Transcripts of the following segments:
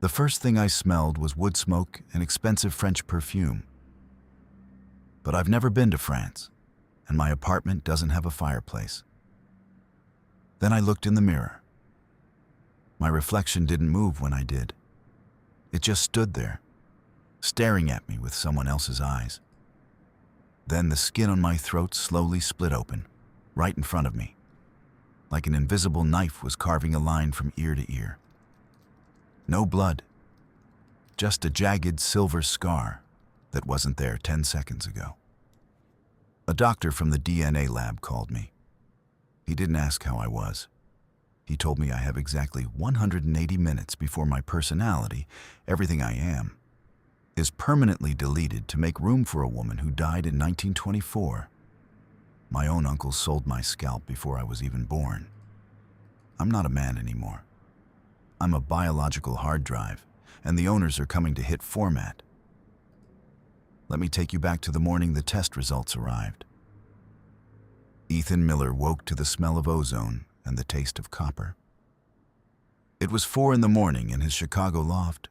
The first thing I smelled was wood smoke and expensive French perfume. But I've never been to France, and my apartment doesn't have a fireplace. Then I looked in the mirror. My reflection didn't move when I did. It just stood there, staring at me with someone else's eyes. Then the skin on my throat slowly split open, right in front of me, like an invisible knife was carving a line from ear to ear. No blood, just a jagged silver scar that wasn't there 10 seconds ago. A doctor from the DNA lab called me. He didn't ask how I was. He told me I have exactly 180 minutes before my personality, everything I am, is permanently deleted to make room for a woman who died in 1924. My own uncle sold my scalp before I was even born. I'm not a man anymore. I'm a biological hard drive, and the owners are coming to hit format. Let me take you back to the morning the test results arrived. Ethan Miller woke to the smell of ozone and the taste of copper. It was 4 in the morning in his Chicago loft,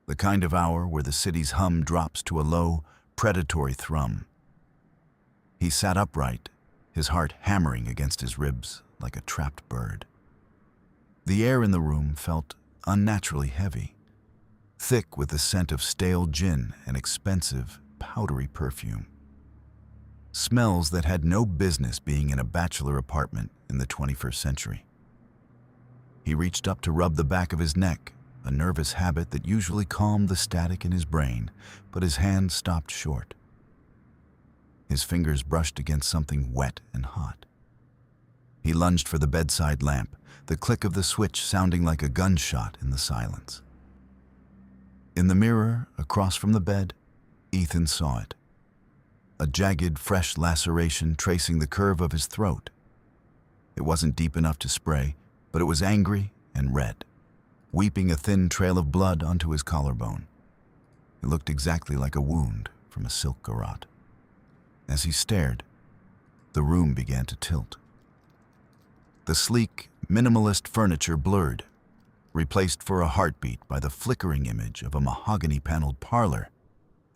the kind of hour where the city's hum drops to a low, predatory thrum. He sat upright, his heart hammering against his ribs like a trapped bird. The air in the room felt unnaturally heavy, thick with the scent of stale gin and expensive, powdery perfume. Smells that had no business being in a bachelor apartment in the 21st century. He reached up to rub the back of his neck, a nervous habit that usually calmed the static in his brain, but his hand stopped short. His fingers brushed against something wet and hot. He lunged for the bedside lamp, the click of the switch sounding like a gunshot in the silence. In the mirror, across from the bed, Ethan saw it. A jagged, fresh laceration tracing the curve of his throat. It wasn't deep enough to spray, but it was angry and red, weeping a thin trail of blood onto his collarbone. It looked exactly like a wound from a silk garrote. As he stared, the room began to tilt. The sleek, minimalist furniture blurred, replaced for a heartbeat by the flickering image of a mahogany-paneled parlor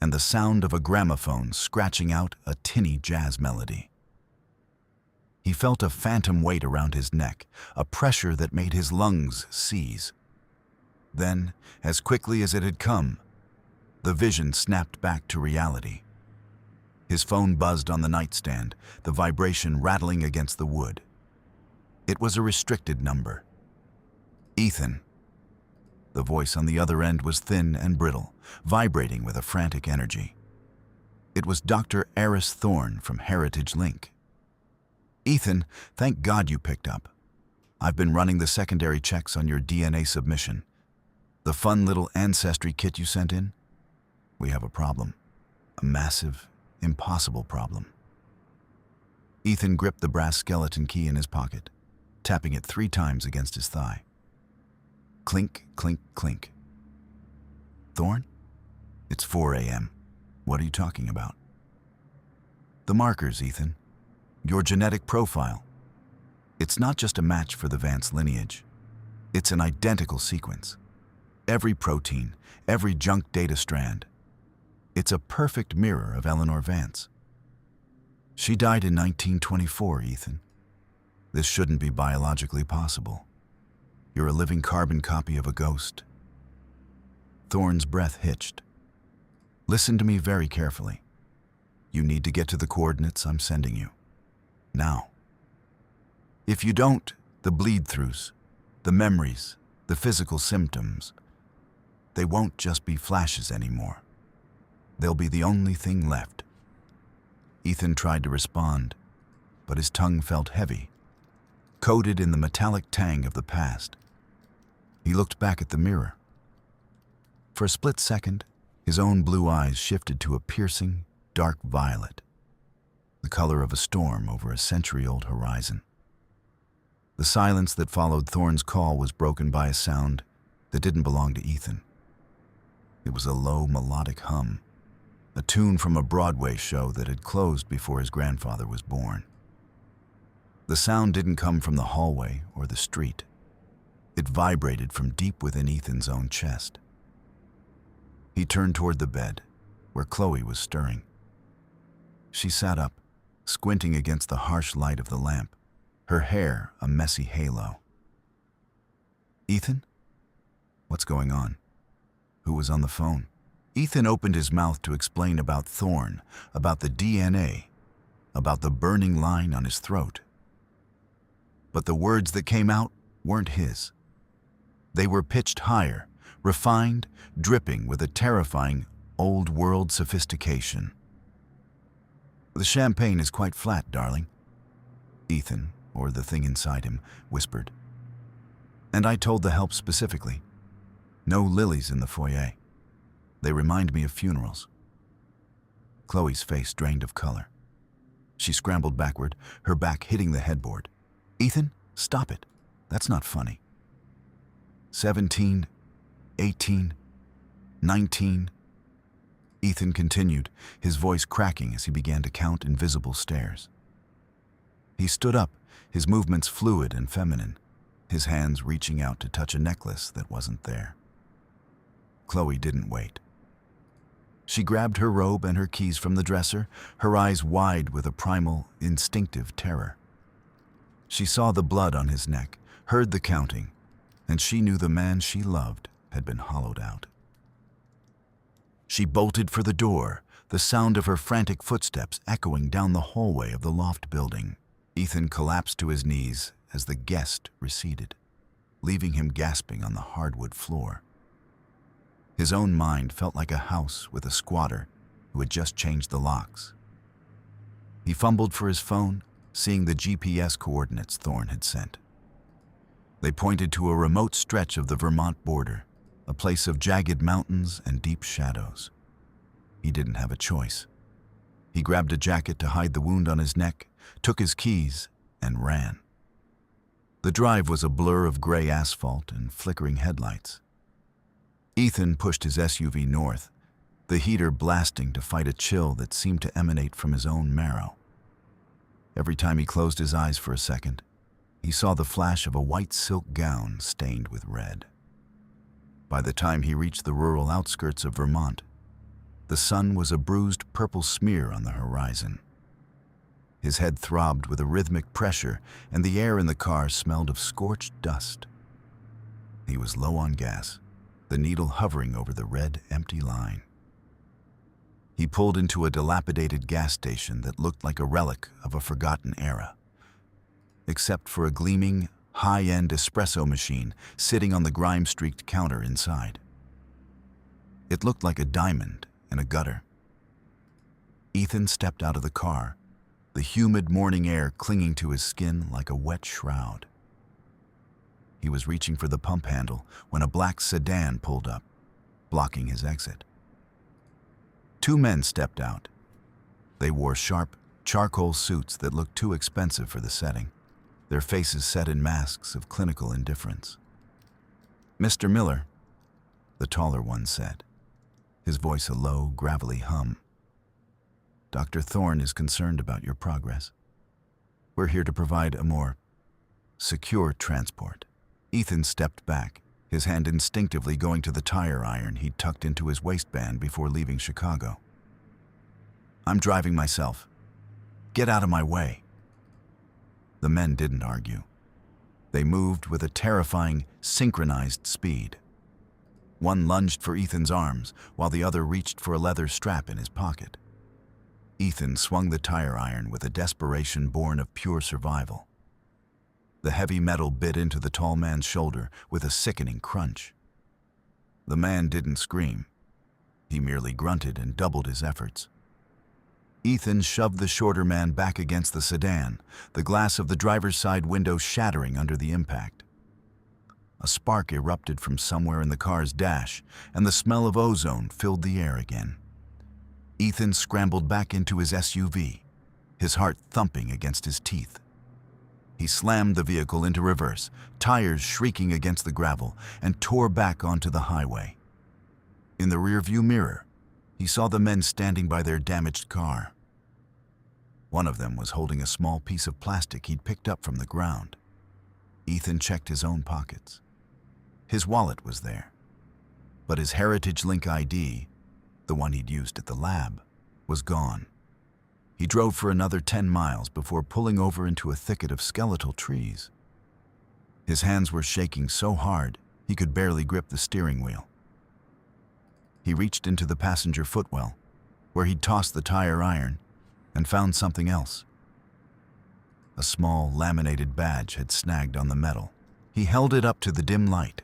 and the sound of a gramophone scratching out a tinny jazz melody. He felt a phantom weight around his neck, a pressure that made his lungs seize. Then, as quickly as it had come, the vision snapped back to reality. His phone buzzed on the nightstand, the vibration rattling against the wood. It was a restricted number. Ethan. The voice on the other end was thin and brittle, vibrating with a frantic energy. It was Dr. Eris Thorne from Heritage Link. Ethan, thank God you picked up. I've been running the secondary checks on your DNA submission. The fun little ancestry kit you sent in? We have a problem. A massive, impossible problem. Ethan gripped the brass skeleton key in his pocket, tapping it 3 times against his thigh. Clink, clink, clink. Thorne? It's 4 a.m. What are you talking about? The markers, Ethan. Your genetic profile. It's not just a match for the Vance lineage. It's an identical sequence. Every protein, every junk data strand. It's a perfect mirror of Eleanor Vance. She died in 1924, Ethan. This shouldn't be biologically possible. You're a living carbon copy of a ghost. Thorne's breath hitched. Listen to me very carefully. You need to get to the coordinates I'm sending you. Now. If you don't, the bleed-throughs, the memories, the physical symptoms, they won't just be flashes anymore. They'll be the only thing left. Ethan tried to respond, but his tongue felt heavy, coated in the metallic tang of the past. He looked back at the mirror. For a split second, his own blue eyes shifted to a piercing, dark violet, the color of a storm over a century-old horizon. The silence that followed Thorne's call was broken by a sound that didn't belong to Ethan. It was a low, melodic hum, a tune from a Broadway show that had closed before his grandfather was born. The sound didn't come from the hallway or the street. It vibrated from deep within Ethan's own chest. He turned toward the bed, where Chloe was stirring. She sat up, squinting against the harsh light of the lamp, her hair a messy halo. "Ethan? What's going on? Who was on the phone?" Ethan opened his mouth to explain about Thorne, about the DNA, about the burning line on his throat. But the words that came out weren't his. They were pitched higher, refined, dripping with a terrifying, old-world sophistication. "The champagne is quite flat, darling," Ethan, or the thing inside him, whispered. "And I told the help specifically. No lilies in the foyer. They remind me of funerals." Chloe's face drained of color. She scrambled backward, her back hitting the headboard. "Ethan, stop it. That's not funny." 17, 18, 19. Ethan continued, his voice cracking as he began to count invisible stairs. He stood up, his movements fluid and feminine, his hands reaching out to touch a necklace that wasn't there. Chloe didn't wait. She grabbed her robe and her keys from the dresser, her eyes wide with a primal, instinctive terror. She saw the blood on his neck, heard the counting, and she knew the man she loved had been hollowed out. She bolted for the door, the sound of her frantic footsteps echoing down the hallway of the loft building. Ethan collapsed to his knees as the guest receded, leaving him gasping on the hardwood floor. His own mind felt like a house with a squatter who had just changed the locks. He fumbled for his phone, seeing the GPS coordinates Thorne had sent. They pointed to a remote stretch of the Vermont border, a place of jagged mountains and deep shadows. He didn't have a choice. He grabbed a jacket to hide the wound on his neck, took his keys, and ran. The drive was a blur of gray asphalt and flickering headlights. Ethan pushed his SUV north, the heater blasting to fight a chill that seemed to emanate from his own marrow. Every time he closed his eyes for a second, he saw the flash of a white silk gown stained with red. By the time he reached the rural outskirts of Vermont, the sun was a bruised purple smear on the horizon. His head throbbed with a rhythmic pressure, and the air in the car smelled of scorched dust. He was low on gas, the needle hovering over the red, empty line. He pulled into a dilapidated gas station that looked like a relic of a forgotten era, except for a gleaming, high-end espresso machine sitting on the grime-streaked counter inside. It looked like a diamond in a gutter. Ethan stepped out of the car, the humid morning air clinging to his skin like a wet shroud. He was reaching for the pump handle when a black sedan pulled up, blocking his exit. Two men stepped out. They wore sharp, charcoal suits that looked too expensive for the setting, their faces set in masks of clinical indifference. "Mr. Miller," the taller one said, his voice a low, gravelly hum. "Dr. Thorne is concerned about your progress. We're here to provide a more secure transport." Ethan stepped back, his hand instinctively going to the tire iron he'd tucked into his waistband before leaving Chicago. "I'm driving myself. Get out of my way." The men didn't argue. They moved with a terrifying, synchronized speed. One lunged for Ethan's arms, while the other reached for a leather strap in his pocket. Ethan swung the tire iron with a desperation born of pure survival. The heavy metal bit into the tall man's shoulder with a sickening crunch. The man didn't scream. He merely grunted and doubled his efforts. Ethan shoved the shorter man back against the sedan, the glass of the driver's side window shattering under the impact. A spark erupted from somewhere in the car's dash, and the smell of ozone filled the air again. Ethan scrambled back into his SUV, his heart thumping against his teeth. He slammed the vehicle into reverse, tires shrieking against the gravel, and tore back onto the highway. In the rearview mirror, he saw the men standing by their damaged car. One of them was holding a small piece of plastic he'd picked up from the ground. Ethan checked his own pockets. His wallet was there, but his Heritage Link ID, the one he'd used at the lab, was gone. He drove for another 10 miles before pulling over into a thicket of skeletal trees. His hands were shaking so hard he could barely grip the steering wheel. He reached into the passenger footwell, where he'd tossed the tire iron, and found something else. A small laminated badge had snagged on the metal. He held it up to the dim light.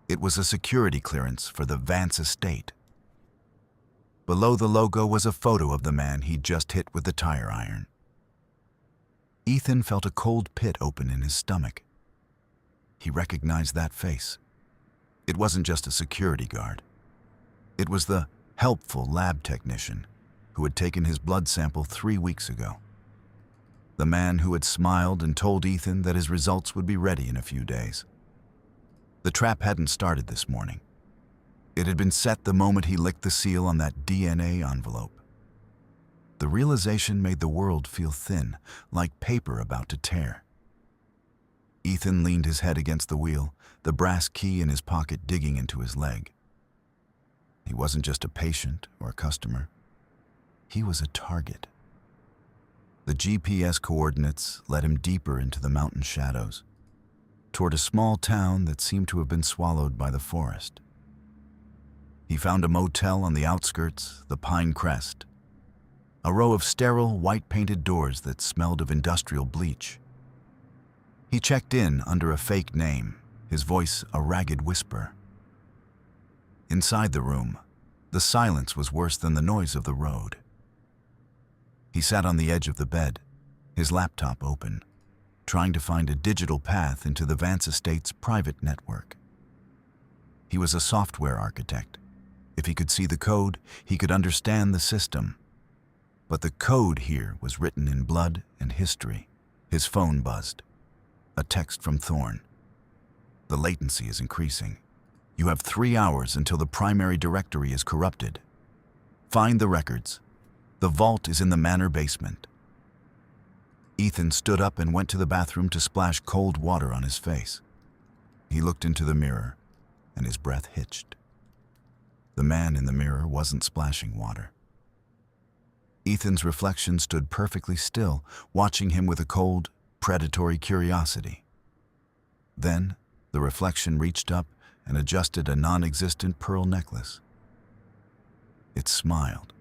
It was a security clearance for the Vance estate. Below the logo was a photo of the man he'd just hit with the tire iron. Ethan felt a cold pit open in his stomach. He recognized that face. It wasn't just a security guard. It was the helpful lab technician who had taken his blood sample 3 weeks ago. The man who had smiled and told Ethan that his results would be ready in a few days. The trap hadn't started this morning. It had been set the moment he licked the seal on that DNA envelope. The realization made the world feel thin, like paper about to tear. Ethan leaned his head against the wheel, the brass key in his pocket digging into his leg. He wasn't just a patient or a customer. He was a target. The GPS coordinates led him deeper into the mountain shadows, toward a small town that seemed to have been swallowed by the forest. He found a motel on the outskirts, the Pine Crest, a row of sterile, white-painted doors that smelled of industrial bleach. He checked in under a fake name, his voice a ragged whisper. Inside the room, the silence was worse than the noise of the road. He sat on the edge of the bed, his laptop open, trying to find a digital path into the Vance estate's private network. He was a software architect. If he could see the code, he could understand the system. But the code here was written in blood and history. His phone buzzed. A text from Thorne. The latency is increasing. You have 3 hours until the primary directory is corrupted. Find the records. The vault is in the manor basement. Ethan stood up and went to the bathroom to splash cold water on his face. He looked into the mirror, and his breath hitched. The man in the mirror wasn't splashing water. Ethan's reflection stood perfectly still, watching him with a cold, predatory curiosity. Then, the reflection reached up and adjusted a non-existent pearl necklace. It smiled,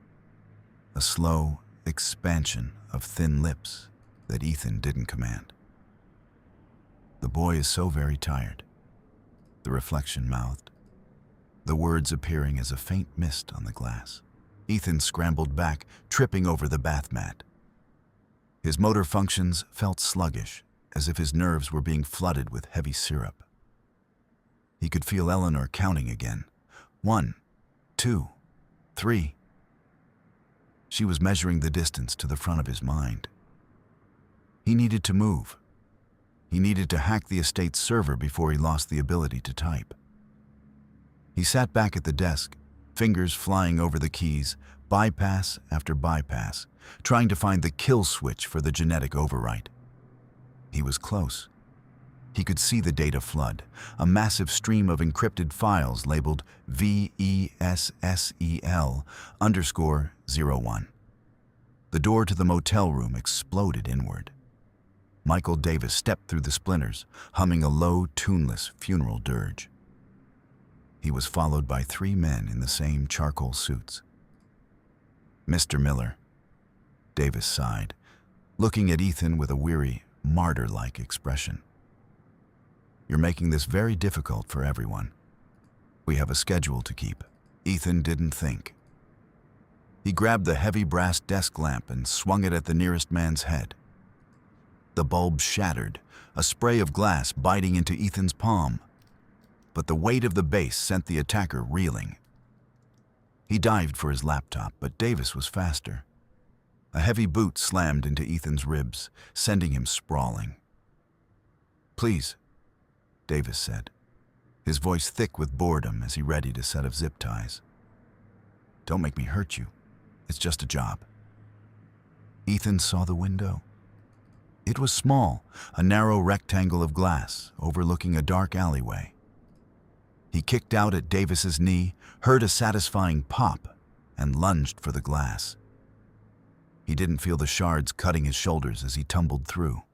a slow expansion of thin lips that Ethan didn't command. The boy is so very tired, the reflection mouthed, the words appearing as a faint mist on the glass. Ethan scrambled back, tripping over the bath mat. His motor functions felt sluggish, as if his nerves were being flooded with heavy syrup. He could feel Eleanor counting again. 1, 2, 3. She was measuring the distance to the front of his mind. He needed to move. He needed to hack the estate's server before he lost the ability to type. He sat back at the desk, fingers flying over the keys, bypass after bypass, trying to find the kill switch for the genetic overwrite. He was close. He could see the data flood, a massive stream of encrypted files labeled VESSEL_01. The door to the motel room exploded inward. Michael Davis stepped through the splinters, humming a low, tuneless funeral dirge. He was followed by 3 men in the same charcoal suits. "Mr. Miller," Davis sighed, looking at Ethan with a weary, martyr-like expression. "You're making this very difficult for everyone. We have a schedule to keep." Ethan didn't think. He grabbed the heavy brass desk lamp and swung it at the nearest man's head. The bulb shattered, a spray of glass biting into Ethan's palm. But the weight of the base sent the attacker reeling. He dived for his laptop, but Davis was faster. A heavy boot slammed into Ethan's ribs, sending him sprawling. "Please," Davis said, his voice thick with boredom as he readied a set of zip ties. "Don't make me hurt you. It's just a job." Ethan saw the window. It was small, a narrow rectangle of glass overlooking a dark alleyway. He kicked out at Davis's knee, heard a satisfying pop, and lunged for the glass. He didn't feel the shards cutting his shoulders as he tumbled through.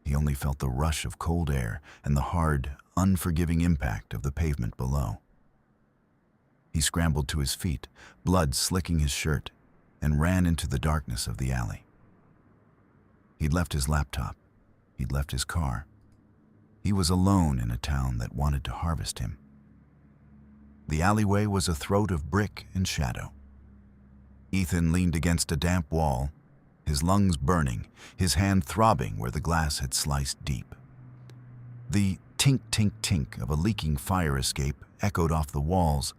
He only felt the rush of cold air and the hard, unforgiving impact of the pavement below. He scrambled to his feet, blood slicking his shirt, and ran into the darkness of the alley. He'd left his laptop. He'd left his car. He was alone in a town that wanted to harvest him. The alleyway was a throat of brick and shadow. Ethan leaned against a damp wall, his lungs burning, his hand throbbing where the glass had sliced deep. The tink-tink-tink of a leaking fire escape echoed off the walls,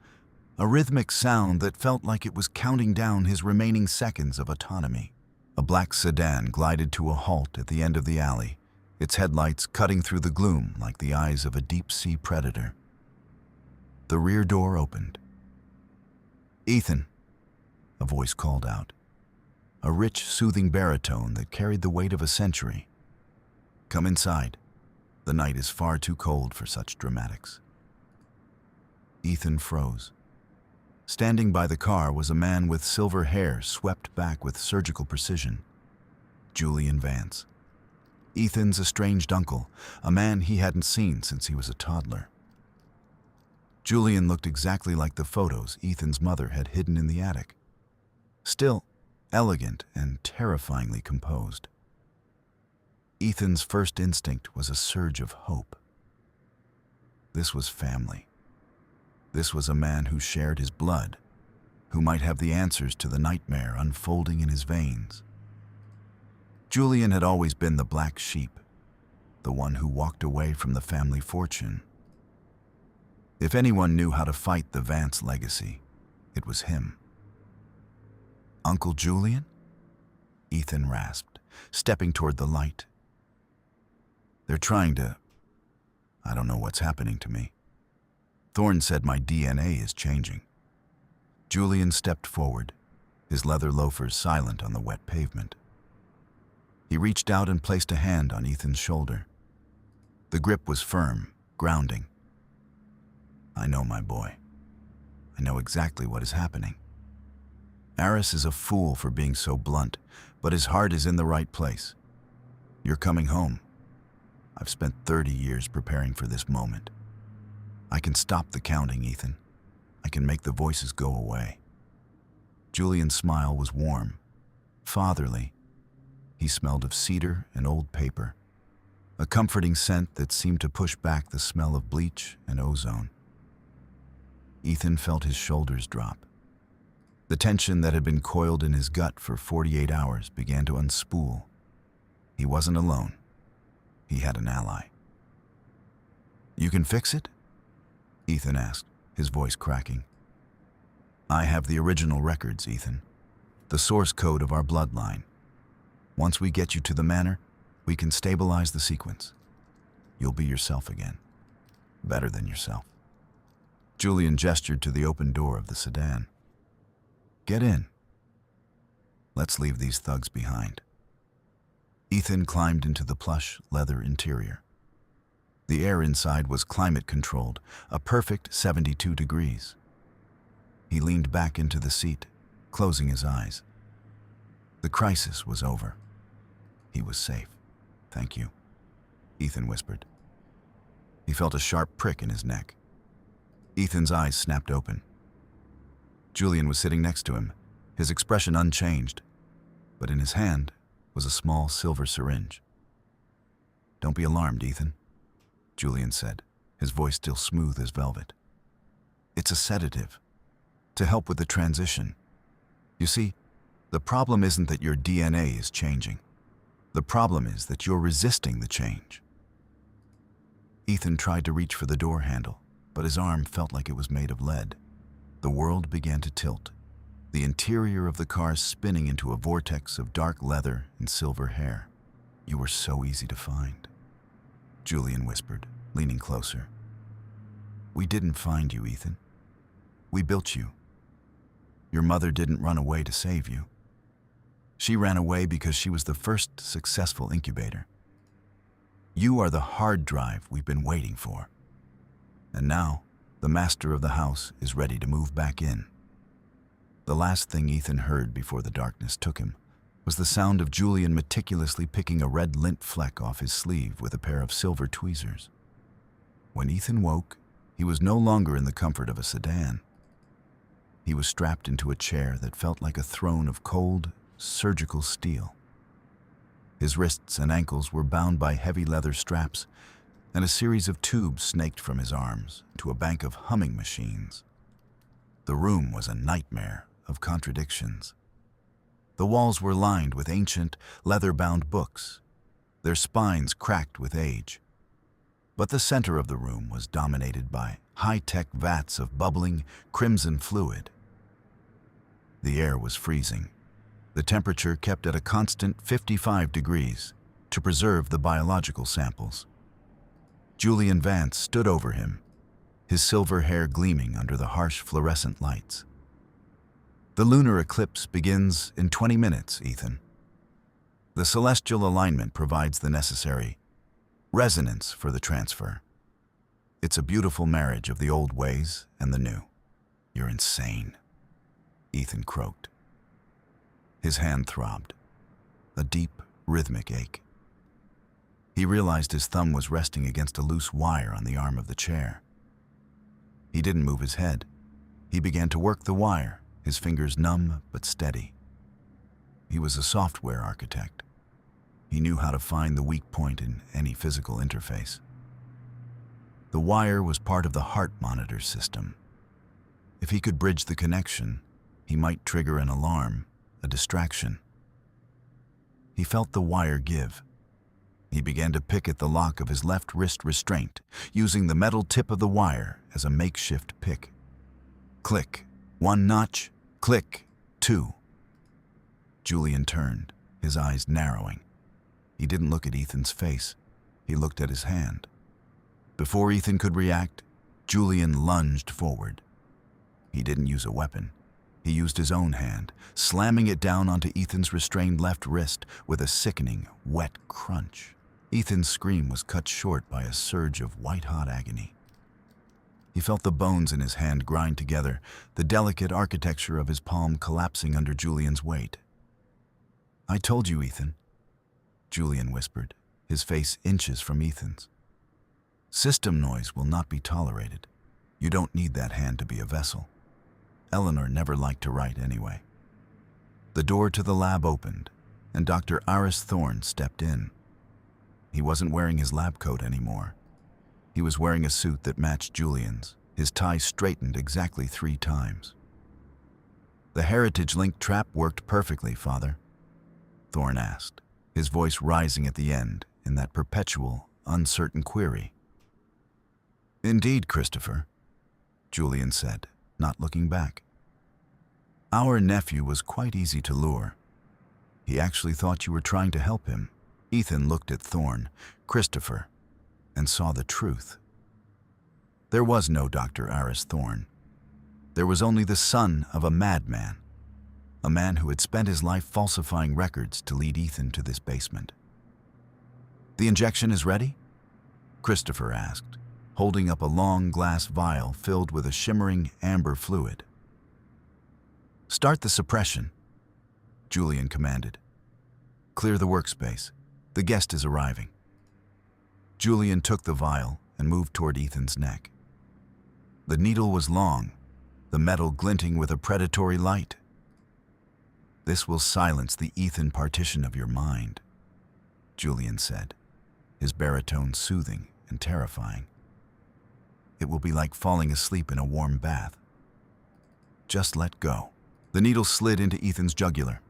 a rhythmic sound that felt like it was counting down his remaining seconds of autonomy. A black sedan glided to a halt at the end of the alley, its headlights cutting through the gloom like the eyes of a deep-sea predator. The rear door opened. "Ethan," a voice called out, a rich, soothing baritone that carried the weight of a century. "Come inside. The night is far too cold for such dramatics." Ethan froze. Standing by the car was a man with silver hair swept back with surgical precision. Julian Vance. Ethan's estranged uncle, a man he hadn't seen since he was a toddler. Julian looked exactly like the photos Ethan's mother had hidden in the attic. Still, elegant and terrifyingly composed. Ethan's first instinct was a surge of hope. This was family. This was a man who shared his blood, who might have the answers to the nightmare unfolding in his veins. Julian had always been the black sheep, the one who walked away from the family fortune. If anyone knew how to fight the Vance legacy, it was him. "Uncle Julian?" Ethan rasped, stepping toward the light. "They're trying to... I don't know what's happening to me. Thorne said my DNA is changing." Julian stepped forward, his leather loafers silent on the wet pavement. He reached out and placed a hand on Ethan's shoulder. The grip was firm, grounding. "I know, my boy. I know exactly what is happening. Aris is a fool for being so blunt, but his heart is in the right place. You're coming home. I've spent 30 years preparing for this moment. I can stop the counting, Ethan. I can make the voices go away." Julian's smile was warm, fatherly. He smelled of cedar and old paper, a comforting scent that seemed to push back the smell of bleach and ozone. Ethan felt his shoulders drop. The tension that had been coiled in his gut for 48 hours began to unspool. He wasn't alone. He had an ally. "You can fix it?" Ethan asked, his voice cracking. "I have the original records, Ethan. The source code of our bloodline. Once we get you to the manor, we can stabilize the sequence. You'll be yourself again. Better than yourself." Julian gestured to the open door of the sedan. "Get in. Let's leave these thugs behind." Ethan climbed into the plush leather interior. The air inside was climate-controlled, a perfect 72 degrees. He leaned back into the seat, closing his eyes. The crisis was over. He was safe. "Thank you," Ethan whispered. He felt a sharp prick in his neck. Ethan's eyes snapped open. Julian was sitting next to him, his expression unchanged, but in his hand was a small silver syringe. "Don't be alarmed, Ethan," Julian said, his voice still smooth as velvet. "It's a sedative, to help with the transition. You see, the problem isn't that your DNA is changing. The problem is that you're resisting the change." Ethan tried to reach for the door handle, but his arm felt like it was made of lead. The world began to tilt, the interior of the car spinning into a vortex of dark leather and silver hair. "You were so easy to find," Julian whispered, leaning closer. "We didn't find you, Ethan. We built you. Your mother didn't run away to save you. She ran away because she was the first successful incubator. You are the hard drive we've been waiting for. And now, the master of the house is ready to move back in. The last thing Ethan heard before the darkness took him was the sound of Julian meticulously picking a red lint fleck off his sleeve with a pair of silver tweezers. When Ethan woke, he was no longer in the comfort of a sedan. He was strapped into a chair that felt like a throne of cold, surgical steel. His wrists and ankles were bound by heavy leather straps, and a series of tubes snaked from his arms to a bank of humming machines. The room was a nightmare of contradictions. The walls were lined with ancient, leather-bound books, their spines cracked with age. But the center of the room was dominated by high-tech vats of bubbling, crimson fluid. The air was freezing. The temperature kept at a constant 55 degrees to preserve the biological samples. Julian Vance stood over him, his silver hair gleaming under the harsh fluorescent lights. The lunar eclipse begins in 20 minutes, Ethan. The celestial alignment provides the necessary resonance for the transfer. It's a beautiful marriage of the old ways and the new. You're insane, Ethan croaked. His hand throbbed, a deep, rhythmic ache. He realized his thumb was resting against a loose wire on the arm of the chair. He didn't move his head. He began to work the wire, his fingers numb but steady. He was a software architect. He knew how to find the weak point in any physical interface. The wire was part of the heart monitor system. If he could bridge the connection, he might trigger an alarm, a distraction. He felt the wire give. He began to pick at the lock of his left wrist restraint, using the metal tip of the wire as a makeshift pick. Click, 1 notch, click, 2. Julian turned, his eyes narrowing. He didn't look at Ethan's face. He looked at his hand. Before Ethan could react, Julian lunged forward. He didn't use a weapon. He used his own hand, slamming it down onto Ethan's restrained left wrist with a sickening, wet crunch. Ethan's scream was cut short by a surge of white-hot agony. He felt the bones in his hand grind together, the delicate architecture of his palm collapsing under Julian's weight. "I told you, Ethan," Julian whispered, his face inches from Ethan's. "System noise will not be tolerated. You don't need that hand to be a vessel. Eleanor never liked to write anyway." The door to the lab opened, and Dr. Aris Thorne stepped in. He wasn't wearing his lab coat anymore. He was wearing a suit that matched Julian's, his tie straightened exactly 3 times. "The Heritage Link trap worked perfectly, Father," Thorne asked, his voice rising at the end in that perpetual, uncertain query. "Indeed, Christopher," Julian said, not looking back. "Our nephew was quite easy to lure. He actually thought you were trying to help him." Ethan looked at Thorne, Christopher, and saw the truth. There was no Dr. Aris Thorne. There was only the son of a madman, a man who had spent his life falsifying records to lead Ethan to this basement. "The injection is ready?" Christopher asked, holding up a long glass vial filled with a shimmering amber fluid. "Start the suppression," Julian commanded. "Clear the workspace. The guest is arriving." Julian took the vial and moved toward Ethan's neck. The needle was long, the metal glinting with a predatory light. "This will silence the Ethan partition of your mind," Julian said, his baritone soothing and terrifying. "It will be like falling asleep in a warm bath. Just let go." The needle slid into Ethan's jugular.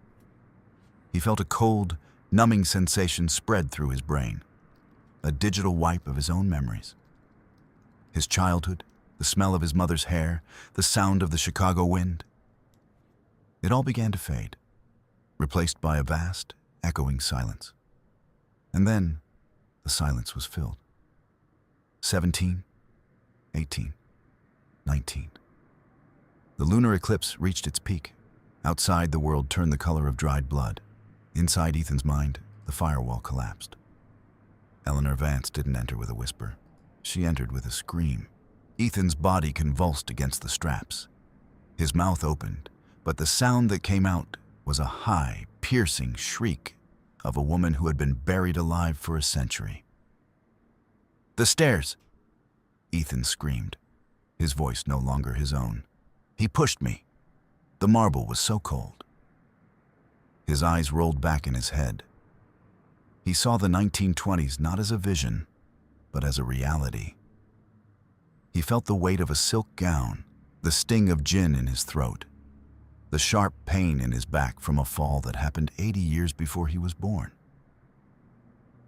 He felt a cold, numbing sensation spread through his brain, a digital wipe of his own memories. His childhood, the smell of his mother's hair, the sound of the Chicago wind. It all began to fade, replaced by a vast, echoing silence. And then the silence was filled. 17, 18, 19. The lunar eclipse reached its peak. Outside, the world turned the color of dried blood. Inside Ethan's mind, the firewall collapsed. Eleanor Vance didn't enter with a whisper. She entered with a scream. Ethan's body convulsed against the straps. His mouth opened, but the sound that came out was a high, piercing shriek of a woman who had been buried alive for a century. "The stairs!" Ethan screamed, his voice no longer his own. "He pushed me." The marble was so cold. His eyes rolled back in his head. He saw the 1920s not as a vision, but as a reality. He felt the weight of a silk gown, the sting of gin in his throat, the sharp pain in his back from a fall that happened 80 years before he was born.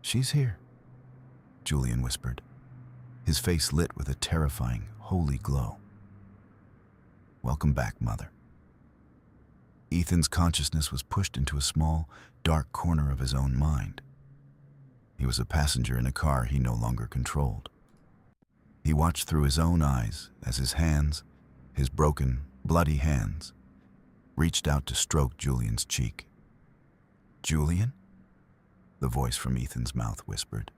"She's here," Julian whispered, his face lit with a terrifying, holy glow. "Welcome back, Mother." Ethan's consciousness was pushed into a small, dark corner of his own mind. He was a passenger in a car he no longer controlled. He watched through his own eyes as his hands, his broken, bloody hands, reached out to stroke Julian's cheek. "Julian?" the voice from Ethan's mouth whispered.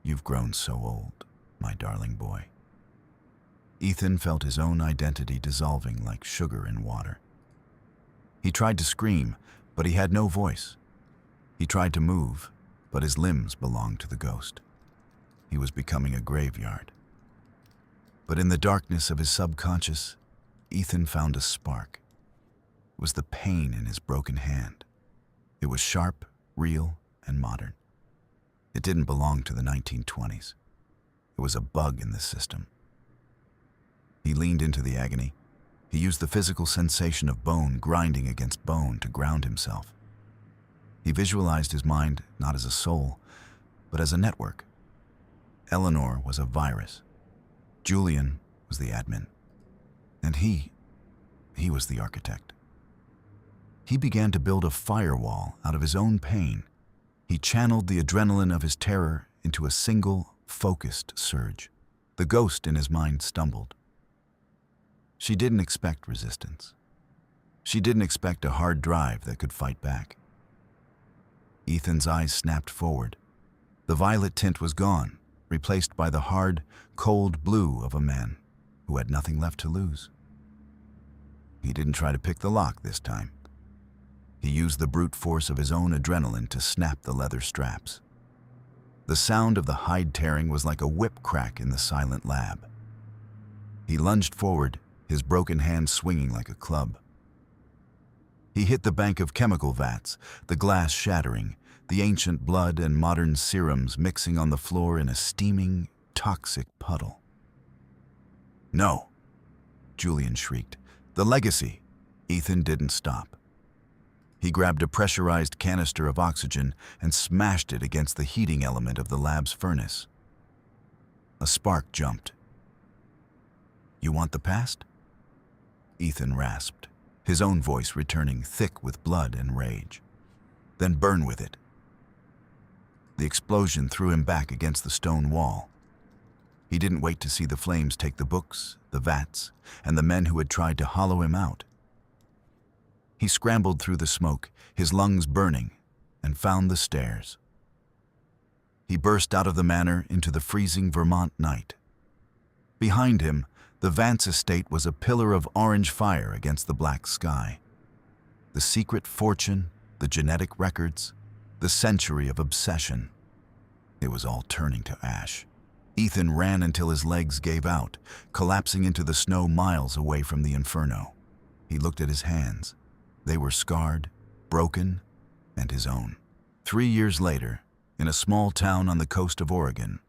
"You've grown so old, my darling boy." Ethan felt his own identity dissolving like sugar in water. He tried to scream, but he had no voice. He tried to move, but his limbs belonged to the ghost. He was becoming a graveyard. But in the darkness of his subconscious, Ethan found a spark. It was the pain in his broken hand. It was sharp, real, and modern. It didn't belong to the 1920s. It was a bug in the system. He leaned into the agony. He used the physical sensation of bone grinding against bone to ground himself. He visualized his mind not as a soul, but as a network. Eleanor was a virus. Julian was the admin. And he was the architect. He began to build a firewall out of his own pain. He channeled the adrenaline of his terror into a single, focused surge. The ghost in his mind stumbled. She didn't expect resistance. She didn't expect a hard drive that could fight back. Ethan's eyes snapped forward. The violet tint was gone, replaced by the hard, cold blue of a man who had nothing left to lose. He didn't try to pick the lock this time. He used the brute force of his own adrenaline to snap the leather straps. The sound of the hide tearing was like a whip crack in the silent lab. He lunged forward, his broken hand swinging like a club. He hit the bank of chemical vats, the glass shattering, the ancient blood and modern serums mixing on the floor in a steaming, toxic puddle. "No!" Julian shrieked. "The legacy!" Ethan didn't stop. He grabbed a pressurized canister of oxygen and smashed it against the heating element of the lab's furnace. A spark jumped. "You want the past?" Ethan rasped, his own voice returning thick with blood and rage. "Then burn with it." The explosion threw him back against the stone wall. He didn't wait to see the flames take the books, the vats, and the men who had tried to hollow him out. He scrambled through the smoke, his lungs burning, and found the stairs. He burst out of the manor into the freezing Vermont night. Behind him, the Vance estate was a pillar of orange fire against the black sky. The secret fortune, the genetic records, the century of obsession. It was all turning to ash. Ethan ran until his legs gave out, collapsing into the snow miles away from the inferno. He looked at his hands. They were scarred, broken, and his own. 3 years later, in a small town on the coast of Oregon,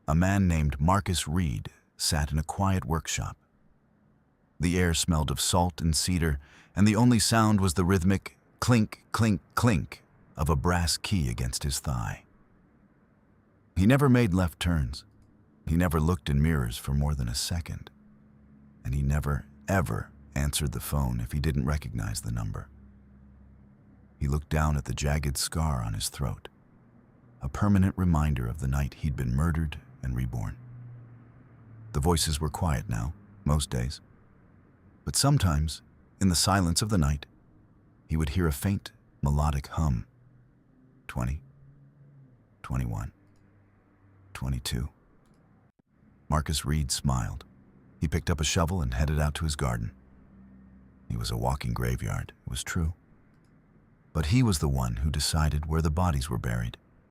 a man named Marcus Reed sat in a quiet workshop. The air smelled of salt and cedar, and the only sound was the rhythmic clink, clink, clink of a brass key against his thigh. He never made left turns. He never looked in mirrors for more than a second. And he never, ever answered the phone if he didn't recognize the number. He looked down at the jagged scar on his throat, a permanent reminder of the night he'd been murdered and reborn. The voices were quiet now, most days. But sometimes, in the silence of the night, he would hear a faint, melodic hum. 20, 21, 22. Marcus Reed smiled. He picked up a shovel and headed out to his garden. He was a walking graveyard, it was true. But he was the one who decided where the bodies were buried.